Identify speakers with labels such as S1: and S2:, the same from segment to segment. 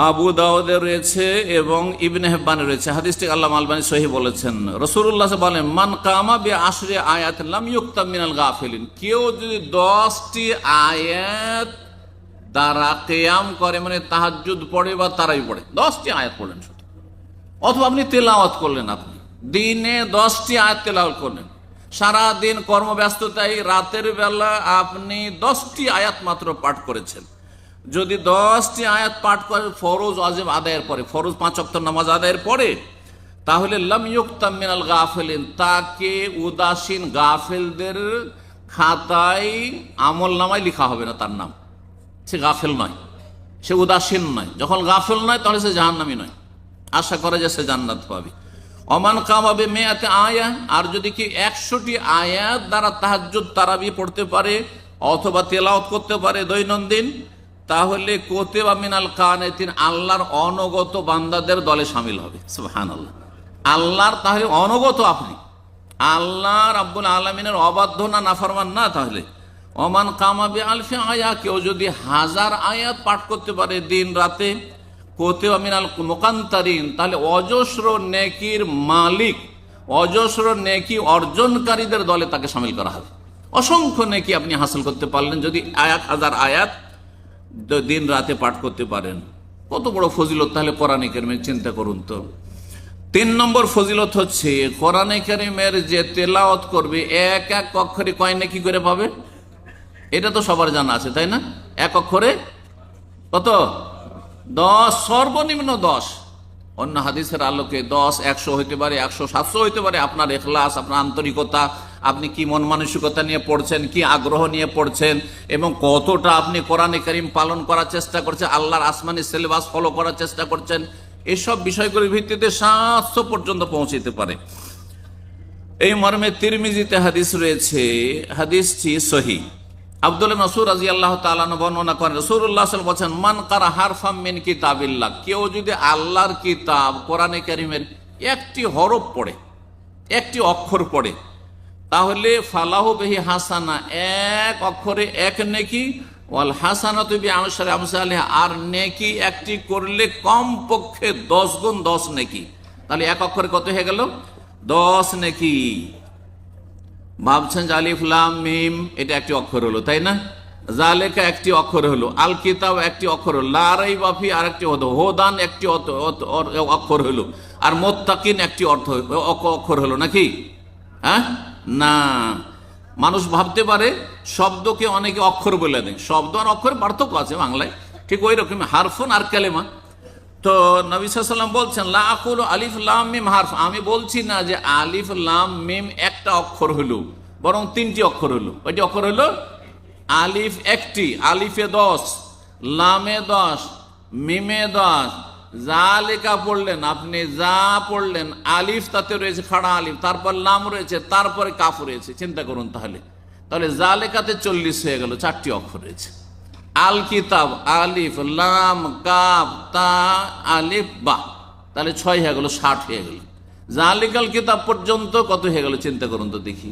S1: আবু দাউদে রয়েছে এবং ইবনে হিব্বানে রয়েছে। হাদিসটি আল্লামা আলবানী সহিহ বলেছেন। রাসূলুল্লাহ বলেন, মান কামা বি আশরি আয়াত লাম ইউক্তাব মিনাল গাফিলিন। কেউ যদি 10টি আয়াত দ্বারা কিয়াম করে, মানে তাহাজ্জুদ পড়ে বা তারাবি পড়ে, 10টি আয়াত পড়লেন শুধু, অথবা আপনি তেলাওয়াত করলেন, আপনি দিনে 10টি আয়াত তেলাওয়াত করলেন, সারাদিন কর্মব্যস্ততায় রাতের বেলা আপনি 10টি আয়াত মাত্র পাঠ করেছেন, যদি 10টি আয়াত পাঠ করে ফরজ ওয়াজিব আদায়ের পরে, ফরজ 5 ওয়াক্ত নামাজ আদায়ের পরে, তাহলে লাম ইউক্তাম মিনাল গাফিলিন, তাকে উদাসীন গাফেলদের খাতায় আমল নামায় লেখা হবে না, তার নাম। সে গাফেল নয়, সে উদাসীন নয়। যখন গাফেল নয় তাহলে সে জাহান্নামী নয়, আশা করে যে সে জান্নাত পাবে। অমান কামাবে মেয়াতে আয়া, আর যদি কি 100টি আয়াত দ্বারা তাহাজ্জুদ তারাবি পড়তে পারে অথবা তেলাওয়াত করতে পারে দৈনন্দিন, তাহলে কুতিবা মিনাল কানিতিন, আল্লাহর অনগত বান্দাদের দলে শামিল হবে। সুবহানাল্লাহ, আল্লাহর তাহলে অনগত আপনি, আল্লাহ রাব্বুল আলামিনের অবাধ্য না, নাফরমান না। তাহলে ওমান কামাবে আলফি আয়া, কেউ যদি 1000 আয়াত পাঠ করতে পারে দিন রাতে, কুতিবা মিনাল মুকান্তারিন, তাহলে অজস্র নেকির মালিক, অজস্র নেকি অর্জনকারীদের দলে তাকে শামিল করা হবে। অসংখ্য নেকি আপনি হাসিল করতে পারলেন যদি 1000 আয়াত দিন রাতে পাঠ করতে পারেন। কত বড় ফজিলত তাহলে কোরআনে কারিমের, চিন্তা করুন তো। 3 নম্বর ফজিলত হচ্ছে কোরআনে কারিমের যে তেলাওয়াত করবে এক এক অক্ষরে কয় নেকি করে পাবে, এটা তো সবার জানা আছে, তাই না? এক অক্ষরে কত? 10, সর্বনিম্ন 10। অন্য হাদিসের আলোকে 10, 100 হইতে পারে, 100, 700 হইতে পারে। আপনার ইখলাস, আপনার আন্তরিকতা, আপনি কি মন মানসিকতা নিয়ে পড়ছেন, কি আগ্রহ নিয়ে পড়ছেন, এবং কতটা আপনি কোরআনে কারিম পালন করার চেষ্টা করছেন, আল্লাহর আসমানি সিলেবাস ফলো করার চেষ্টা করছেন, এসব বিষয়গুলির ভিত্তিতে 700 পর্যন্ত পৌঁছতে পারে। এই মর্মে তিরমিজিতে হাদিস রয়েছে, হাদিসটি সহিহ। আব্দুল্লাহ মাসউদ রাদিয়াল্লাহু তাআলা বর্ণনা করেন, রাসূলুল্লাহ সাল্লাল্লাহু আলাইহি ওয়াসাল্লাম বলেছেন, মান কারা হারফাম মিন কিতাবিল্লাহ, কেউ যদি আল্লাহর কিতাব কোরআনে কারিমের একটি হরফ পড়ে, একটি অক্ষর পড়ে, তাহলে ফালাহু বিহি হাসানা, এক অক্ষরে এক নেকি, ওয়াল হাসানাতু বিআশরি আমসালিহা, আর নেকি একটি করলে কমপক্ষে 10 গুণ 10 নেকি। তাহলে এক অক্ষরে কত হয়ে গেল? 10 নেকি। ভাবছেন যে আলিফ লাম মিম এটা একটি অক্ষর হলো, তাই না? জালেকা একটি অক্ষর হলো, আল কিতাব একটি অক্ষর হলো, লা রাইবা ফি আরেকটি হলো, হুদান একটি অক্ষর হলো, আর মুত্তাকিন একটি অক্ষর হলো নাকি? হ্যাঁ, না। মানুষ ভাবতে পারে শব্দকে অনেকে অক্ষর বলে দেয়, শব্দ আর অক্ষরের পার্থক্য আছে বাংলায়, ঠিক ওই রকম হারফুন আর কালেমা। তো নবী সাল্লাল্লাহু আলাইহি ওয়াসাল্লাম বলছেন, লা আকুলু আলিফ লাম মিম হারফ, আমি বলছি না যে আলিফ লাম মিম একটা অক্ষর হলো, বরং 3টি অক্ষর হলো। ওইটি অক্ষর হলো আলিফ একটি, আলিফে 10, লামে 10, মিমে 10। জালেকা পড়লেন আপনি, যা পড়লেন, আলিফ তাতে রয়েছে খাড়া আলিফ, তারপর লাম রয়েছে, তারপরে কাফ রয়েছে। চিন্তা করুন তাহলে, তাহলে জালেকাতে 40 হয়ে গেল, 4টি অক্ষর রয়েছে। আল কিতাব আলিফ লাম কাফ তা আলিফ বা, তাহলে 6 হয়ে গেল, 60 হয়ে গেল। জালিকাল কিতাব পর্যন্ত কত হয়ে গেল চিন্তা করুন তো দেখি।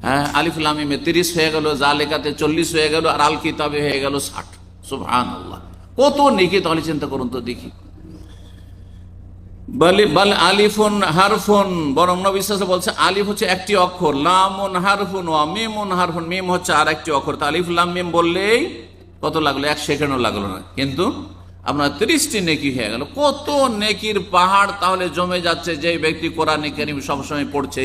S1: হ্যাঁ, আলিফ লাম মিমে 30 হয়ে গেল, জালিকাতে 40 হয়ে গেল, আর আল কিতাবে হয়ে গেল 60। সুবহানাল্লাহ, কত নেকি তাহলে চিন্তা করুন তো দেখি। বাল আলিফুন হারফুন, বরং নবী সাল্লাল্লাহু আলাইহি ওয়াসাল্লাম বলছে আলিফ হচ্ছে একটি অক্ষর, লামুন হারফুন ওয়া মিমুন হারফুন, মিম হচ্ছে আর একটি অক্ষর। তা আলিফ লাম মিম বললেই কত লাগলো? 1 সেকেন্ডও লাগলো না, কিন্তু আপনার 30টি নেকি হয়ে গেল। কত নেকির পাহাড় তাহলে জমে যাচ্ছে। যে ব্যক্তি কোরআনে কারিম সবসময় পড়ছে,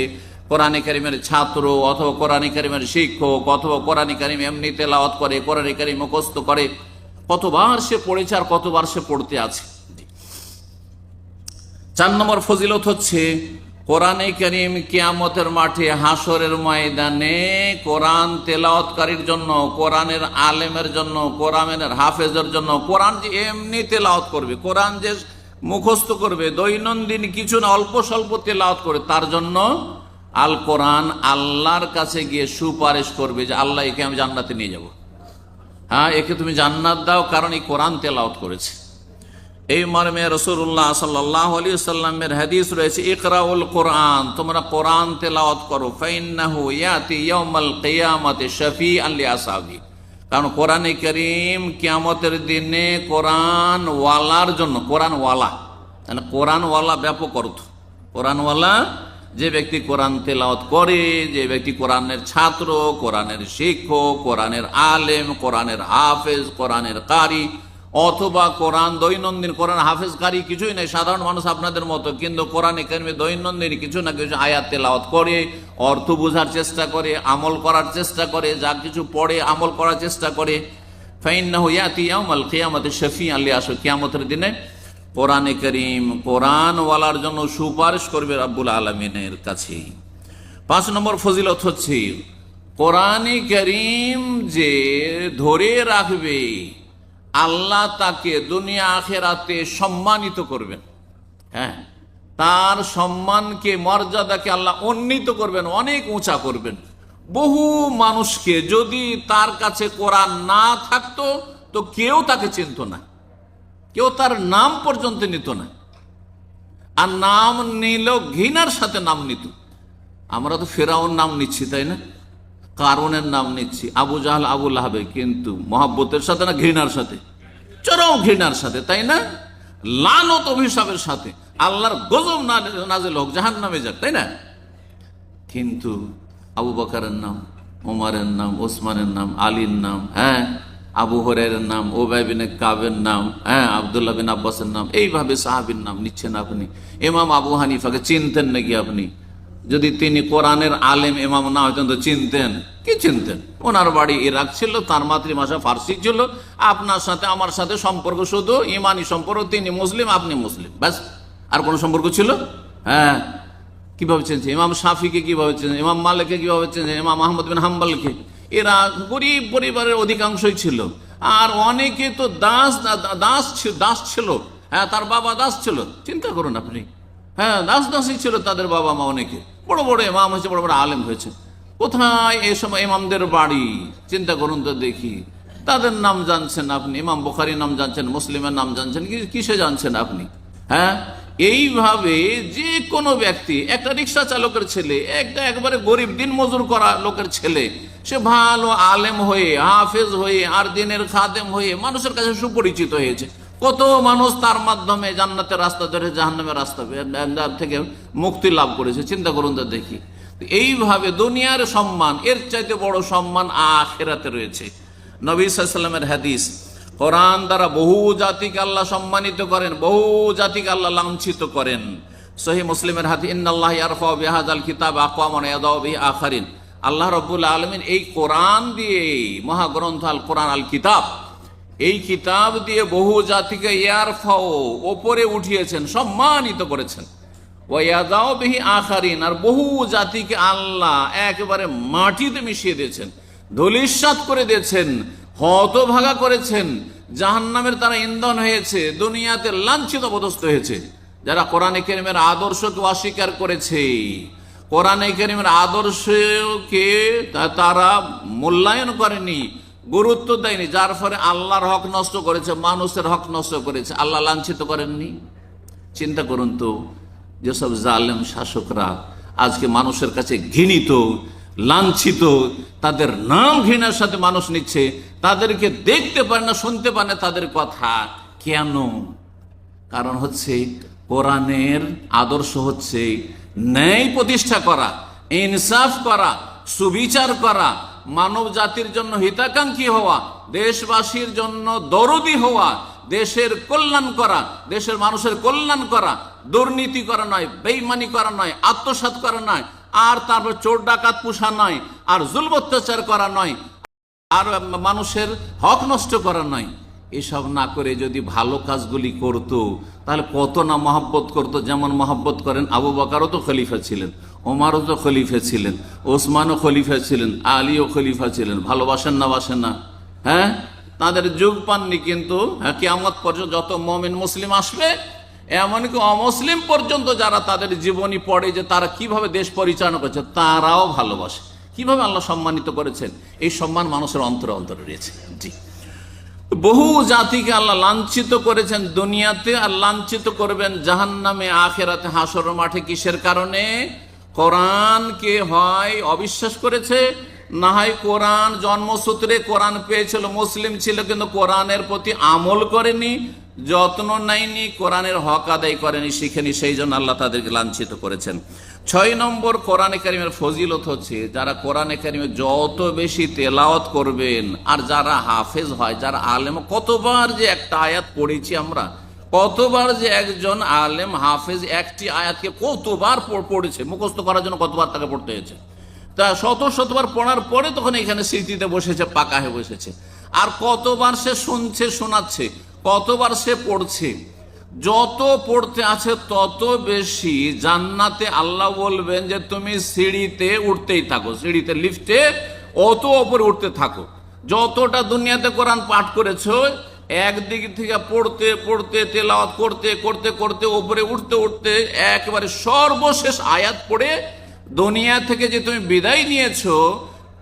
S1: কোরআনে কারিমের ছাত্র অথবা কোরআনে কারিমের শিক্ষক অথবা কোরআনে কারিম এমনি তেলাওয়াত করে, কোরআনে কারিম মুখস্থ করে, কতবার সে পড়েছে আর কতবার সে পড়তে আছে। 4 নম্বর ফজিলত হচ্ছে কোরআনে কারিম কিয়ামতের মাঠে, হাসরের ময়দানে কোরআন তেলাওয়াতকারীর জন্য, কোরআনের আলেমের জন্য, কোরআনের হাফেজের জন্য, কোরআন যে এমনি তেলাওয়াত করবে, কোরআন যে মুখস্থ করবে, দৈনন্দিন কিছু না অল্প স্বল্প তেলাওয়াত করে, তার জন্য আল কোরআন আল্লাহর কাছে গিয়ে সুপারিশ করবে যে আল্লাহ একে আমি জান্নাতে নিয়ে যাব। হ্যাঁ, একে তুমি জান্নাত দাও, কারণ এই কোরআন তেলাওয়াত করেছে। এই মর্মে রাসূলুল্লাহ সাল্লাল্লাহু আলাইহি ওয়াসাল্লামের হাদিস রয়েছে, ইকরাউল কোরআন, তোমরা কোরআন তেলাওয়াত করো, ফাইন্নাহু ইয়াতি ইয়াউমাল কিয়ামাতি শাফিআন লিআসহাবি, কারণ কোরআনে কারীম কিয়ামতের দিনে কোরআনওয়ালার জন্য, কোরআনওয়ালা মানে কোরআনওয়ালা ব্যাপক অর্থ, কোরআনওয়ালা যে ব্যক্তি কোরআন তেলাওয়াত করে, যে ব্যক্তি কোরআনের ছাত্র, কোরআনের শিক্ষক, কোরআনের আলেম, কোরআনের হাফেজ, কোরআনের কারি, অথবা কোরআন দৈনন্দিন, কোরআন হাফেজ কারি কিছুই নেই, সাধারণ মানুষ আপনাদের মতো, কিন্তু কোরআনে কারিমে দৈনন্দিন কিছু না কিছু আয়াত তেলাওয়াত করে, অর্থ বোঝার চেষ্টা করে, আমল করার চেষ্টা করে, যা কিছু পড়ে আমল করার চেষ্টা করে, ফাইন্নাহু ইয়াতি ইয়াউমাল কিয়ামাতি শাফিআন লিয়াশফি, কিয়ামতের দিনে কোরআনে কারীম কোরআনওয়ালার জন্য সুপারিশ করবে রব্বুল আলামিনের কাছে। 5 নম্বর ফজিলত হচ্ছে কোরআনে কারীম যে ধরে রাখবে আল্লাহ তাকে দুনিয়া আখেরাতে সম্মানিত করবেন। হ্যাঁ, তার সম্মানকে, মর্যাদাকে আল্লাহ উন্নীত করবেন, অনেক উঁচা করবেন। বহু মানুষকে যদি তার কাছে কোরআন না থাকতো তো কেউ তাকে চিনত না, কেউ তার নাম পর্যন্ত নিত না, আর নাম নিলেও ঘৃণার সাথে নাম নিত। আমরা তো ফেরাউন নাম নিচ্ছি, তাই না? কারণের নাম নিচ্ছি, আবু জাহাল, আবু লাহাবে, কিন্তু মহব্বতের সাথে না ঘৃণার সাথে, চরম ঘৃণার সাথে, তাই না? লানত অভিশাপের সাথে, আল্লাহর গজব নাজিল হোক, জাহান্নামে যাক, তাই না? কিন্তু আবু বকরের নাম, ওমরের নাম, ওসমানের নাম, আলীর নাম, হ্যাঁ, আবু হুরায়রার নাম, উবাই বিন কাবের নাম, হ্যাঁ, আব্দুল্লাহ বিন আব্বাসের নাম, এইভাবে সাহাবীর নাম নিচ্ছেন আপনি। ইমাম আবু হানিফাকে চিনতেন নাকি আপনি? যদি তিনি কোরআনের আলেম ইমাম না হইতেন তো চিনতেন? কি চিনতেন? ওনার বাড়ি ইরাক ছিল, তার মাতৃভাষা ফার্সি ছিল, আপনার সাথে আমার সাথে সম্পর্ক শুধু ইমানি সম্পর্ক, তিনি মুসলিম আপনি মুসলিম, ব্যাস, আর কোনো সম্পর্ক ছিল? হ্যাঁ, কিভাবে চিনছে? ইমাম শাফিকে কিভাবে চিনছে? ইমাম মালিককে কিভাবে চিনছে? ইমাম আহমদ বিন হাম্বলকে? এরা গরিব পরিবারের অধিকাংশই ছিল, আর অনেকে তো দাস ছিল। হ্যাঁ, তার বাবা দাস ছিল, চিন্তা করুন আপনি। হ্যাঁ, দাসই ছিল তাদের বাবা মা, অনেকে বড় বড় ইমাম হয়েছে, বড় বড় আলেম হয়েছে। কোথায় এই সময় ইমামদের বাড়ি? চিন্তা করুন তো দেখি। তাদের নাম জানছেন আপনি? ইমাম বুখারীর নাম জানছেন, মুসলিমের নাম জানছেন, কিসে জানছেন আপনি? হ্যাঁ, এইভাবে যে কোনো ব্যক্তি, একটা রিক্সা চালকের ছেলে, একটা একবারে গরিব দিন মজুর করা লোকের ছেলে, সে ভালো আলেম হয়ে, হাফেজ হয়ে, আর দিনের খাদেম হয়ে মানুষের কাছে সুপরিচিত হয়েছে। কত মানুষ তার মাধ্যমে জান্নাতের রাস্তা ধরে জাহান্নামের রাস্তা থেকে মুক্তি লাভ করেছে, চিন্তা করুন তো দেখি। এইভাবে দুনিয়ার সম্মান, এর চাইতে বড় সম্মান আখিরাতে রয়েছে। নবী সাল্লাল্লাহু আলাইহি ওয়াসাল্লামের হাদিস, কোরআন দ্বারা বহু জাতিকে আল্লাহ সম্মানিত করেন, বহু জাতিকে আল্লাহ লাঞ্ছিত করেন। সহিহ মুসলিমের হাদিস, ইন্নাল্লাহ ইয়ারফাউ বিহাযাল কিতাব আকওয়ামান ওয়া ইয়াদাউ বিহি আখারিন। আল্লাহ রাব্বুল আলামিন এই কোরআন দিয়ে, মহাগ্রন্থ আল কোরআন আল কিতাব, এই কিতাব দিয়ে বহু জাতিকে ইয়ারফাউ, ওপরে উঠিয়েছেন, সম্মানিত করেছেন। ওয়া ইয়াদাউ বিহি আখারিন, আর বহু জাতিকে আল্লাহ একেবারে মাটিতে মিশিয়ে দিয়েছেন, ধূলিসাৎ করে দিয়েছেন, হতভাগা করেছেন, জাহান্নামের তারা ইন্ধন হয়েছে, দুনিয়াতে লাঞ্ছিত পদস্থ হয়েছে। যারা কোরআনে কারীমের আদর্শকে অস্বীকার করেছে, কোরআনে কারীমের আদর্শকে তারা মূল্যায়ন করেনি, গুরুত্ব দেয়নি, যার ফলে আল্লাহর হক নষ্ট করেছে, মানুষের হক নষ্ট করেছে, আল্লাহ লাঞ্ছিত করেননি? চিন্তা করুন তো, যেসব জালেম শাসকরা আজকে মানুষের কাছে ঘৃণিত, লাঞ্ছিত, তাদের নাম ঘৃণার সাথে মানুষ নিচ্ছে, তাদেরকে দেখতে পারে না, শুনতে পারে না তাদের কথা। কেন? কারণ হচ্ছে কোরআনের আদর্শ হচ্ছে ন্যায় প্রতিষ্ঠা করা, ইনসাফ করা, সুবিচার করা, মানব জাতির জন্য হিতাকাঙ্ক্ষী হওয়া, দেশবাসীর জন্য দরদি হওয়া, দেশের কল্যাণ করা, দেশের মানুষের কল্যাণ করা, দুর্নীতি করা নয়, বেঈমানি করা নয়, আত্মসাৎ করা নয়, আর তারপর চোর ডাকাত পোষা নয়, আর জুলম অত্যাচার করা নয়, আর মানুষের হক নষ্ট করা নয়। এসব না করে যদি ভালো কাজগুলি করত, তাহলে কত না মহব্বত করত। যেমন মহব্বত করেন, আবু বকরও তো খলিফা ছিলেন, ওমরও তো খলিফা ছিলেন, ওসমানও খলিফা ছিলেন, আলীও খলিফা ছিলেন। ভালোবাসেন না? বাসেন না? হ্যাঁ, তাদের যুগ পাননি, কিন্তু কিয়ামত পর্যন্ত যত মুমিন মুসলিম আসবে, এমনকি অমুসলিম পর্যন্ত যারা তাদের জীবনী পড়ে যে তারা কিভাবে দেশ পরিচালনা করছে, তারাও ভালোবাসে। কিভাবে আল্লাহ সম্মানিত করেছেন, এই সম্মান মানুষের অন্তরে অন্তরে রয়েছে। জি, বহু জাতিকে আল্লাহ লাঞ্ছিত করেছেন দুনিয়াতে, আর লাঞ্ছিত করবেন জাহান্নামে, আখিরাতে, হাসর মাঠে। কিসের কারণে? কোরআনকে হয় অবিশ্বাস করেছে, না হয় কোরআন জন্মসূত্রে কোরআন পেয়েছিল, মুসলিম ছিল, কিন্তু কোরআনের প্রতি আমল করেনি, যত্ন নেয়নি, কোরআনের হক আদায় করেনি, শিখেনি, সেই জন্য আল্লাহ তাদেরকে লাঞ্ছিত করেছেন। 6 নম্বর কোরআনে কারিমের ফজিলত হচ্ছে যারা কোরআনে কারিমে যত বেশি তেলাওয়াত করবেন, আর যারা হাফেজ হয়, যারা আলেম, কতবার যে একটা আয়াত পড়েছি আমরা, কতবার যে একজন আলেম হাফেজ একটি আয়াতকে কতবার পড়েছে, মুখস্থ করার জন্য কতবার তাকে পড়তে হয়েছে, তা শতবার পড়ার পরে তখন এখানে স্মৃতিতে বসেছে, পাকা হয়ে বসেছে। আর কতবার সে শুনছে, শোনাচ্ছে, কতবার সে পড়ছে, যত পড়তে আছে তত বেশি জান্নাতে আল্লাহ বলবেন যে তুমি সিঁড়িতে উঠতেই থাকো, সিঁড়িতে, লিফটে অত ওপরে উঠতে থাকো। যতটা দুনিয়াতে কোরআন পাঠ করেছো, একদিক থেকে পড়তে পড়তে, তেলাওয়াত করতে করতে করতে, ওপরে উঠতে উঠতে, একেবারে সর্বশেষ আয়াত পড়ে দুনিয়া থেকে যে তুমি বিদায় নিয়েছো,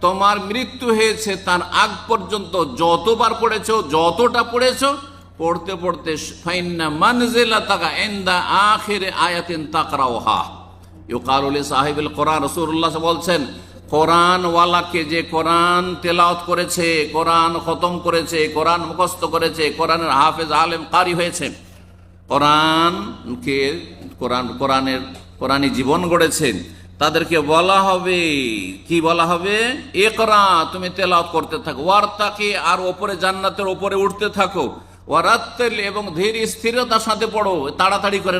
S1: তোমার মৃত্যু হয়েছে তার আগ পর্যন্ত যতবার পড়েছো, যতটা পড়েছো, পড়তে পড়তে ফাইন্না মানজিলাতাকা ইনদা আখিরি আয়াতিন তাকরাউহা ইউকালু লিসাহিবিল কোরআন। রাসূলুল্লাহ বলছেন, কোরআন ওয়ালাকে, যে কোরআন তেলাওয়াত করেছে, কোরআন খতম করেছে, কোরআন মুখস্থ করেছে, কোরআনের হাফেজ, আলেম, কারি হয়েছে, কোরআনকে কোরআনী জীবন গড়েছেন, তাদেরকে বলা হবে, কি বলা হবে? ইকরা, তুমি তেলাওয়াত করতে থাকো, ওয়ারতাকি, আর ওপরে জান্নাতের ওপরে উঠতে থাকো, ওয়ারাত্তিল, এবং ধীর স্থিরতার সাথে পড়ো, তাড়াতাড়ি করে